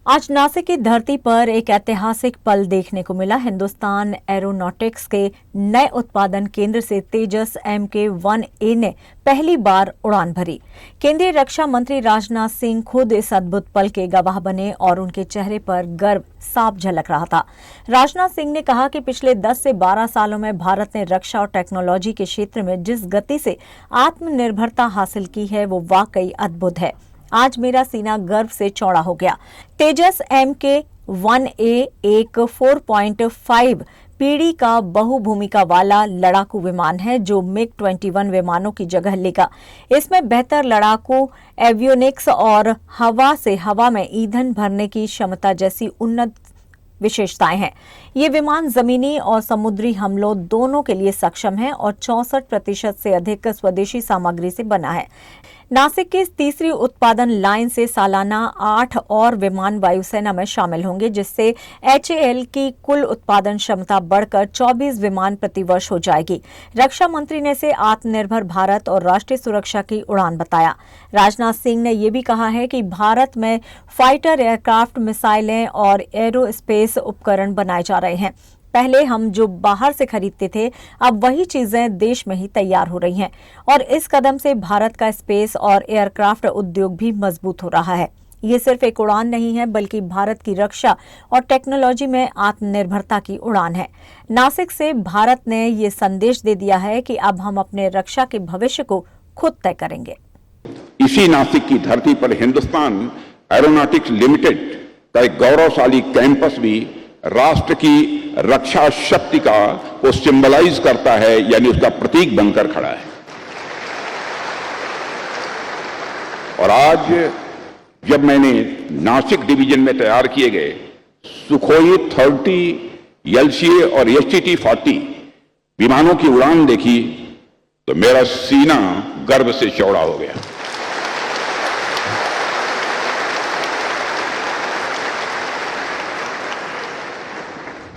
आज नासिक की धरती पर एक ऐतिहासिक पल देखने को मिला। हिंदुस्तान एरोनॉटिक्स के नए उत्पादन केंद्र से तेजस MK-1A ने पहली बार उड़ान भरी। केंद्रीय रक्षा मंत्री राजनाथ सिंह खुद इस अद्भुत पल के गवाह बने और उनके चेहरे पर गर्व साफ झलक रहा था। राजनाथ सिंह ने कहा कि पिछले 10 से 12 सालों में भारत ने रक्षा और टेक्नोलॉजी के क्षेत्र में जिस गति से आत्मनिर्भरता हासिल की है वो वाकई अद्भुत है। आज मेरा सीना गर्व से चौड़ा हो गया। तेजस MK-1A एक 4.5 पीढ़ी का बहुभूमिका वाला लड़ाकू विमान है जो MiG-21 विमानों की जगह लेगा। इसमें बेहतर लड़ाकू एवियोनिक्स और हवा से हवा में ईंधन भरने की क्षमता जैसी उन्नत विशेषताएं हैं। ये विमान जमीनी और समुद्री हमलों दोनों के लिए सक्षम है और 64% से अधिक स्वदेशी सामग्री से बना है। नासिक की तीसरी उत्पादन लाइन से सालाना 8 और विमान वायुसेना में शामिल होंगे, जिससे HAL की कुल उत्पादन क्षमता बढ़कर 24 विमान प्रतिवर्ष हो जाएगी। रक्षा मंत्री ने इसे आत्मनिर्भर भारत और राष्ट्रीय सुरक्षा की उड़ान बताया। राजनाथ सिंह ने यह भी कहा है कि भारत में फाइटर एयरक्राफ्ट, मिसाइलें और एरोस्पेस उपकरण बनाए जा रहे हैं। पहले हम जो बाहर से खरीदते थे, अब वही चीजें देश में ही तैयार हो रही हैं और इस कदम से भारत का स्पेस और एयरक्राफ्ट उद्योग भी मजबूत हो रहा है। ये सिर्फ एक उड़ान नहीं है, बल्कि भारत की रक्षा और टेक्नोलॉजी में आत्मनिर्भरता की उड़ान है। नासिक से भारत ने ये संदेश दे दिया है कि अब हम अपने रक्षा के भविष्य को खुद तय करेंगे। इसी नासिक की धरती पर हिंदुस्तान एरोनॉटिक्स लिमिटेड का एक गौरवशाली कैंपस भी राष्ट्र की रक्षा शक्ति को सिंबलाइज करता है, यानी उसका प्रतीक बनकर खड़ा है। और आज जब मैंने नासिक डिवीजन में तैयार किए गए सुखोई 30 LCA और HTT-40 विमानों की उड़ान देखी तो मेरा सीना गर्व से चौड़ा हो गया।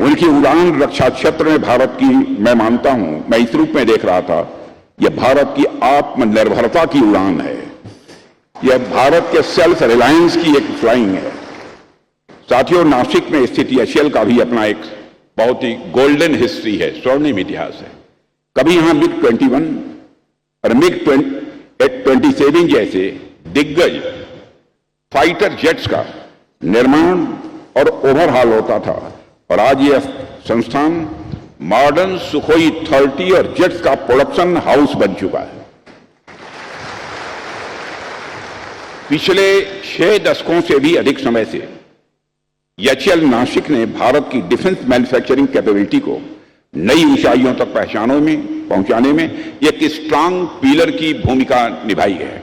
उनकी उड़ान रक्षा क्षेत्र में भारत की, मैं मानता हूं, मैं इस रूप में देख रहा था, यह भारत की आत्मनिर्भरता की उड़ान है। यह भारत के सेल्फ रिलायंस की एक फ्लाइंग है। साथियों, नासिक में स्थित HAL का भी अपना एक बहुत ही गोल्डन हिस्ट्री है, स्वर्णिम इतिहास है। कभी यहां MiG-21 और MiG-27 जैसे दिग्गज फाइटर जेट्स का निर्माण और ओवरहॉल होता था और आज यह संस्थान मॉडर्न सुखोई 30 और जेट्स का प्रोडक्शन हाउस बन चुका है। पिछले 6 दशकों से भी अधिक समय से HAL नासिक ने भारत की डिफेंस मैन्युफैक्चरिंग कैपेबिलिटी को नई ऊंचाइयों तक पहुंचाने में एक स्ट्रांग पिलर की भूमिका निभाई है।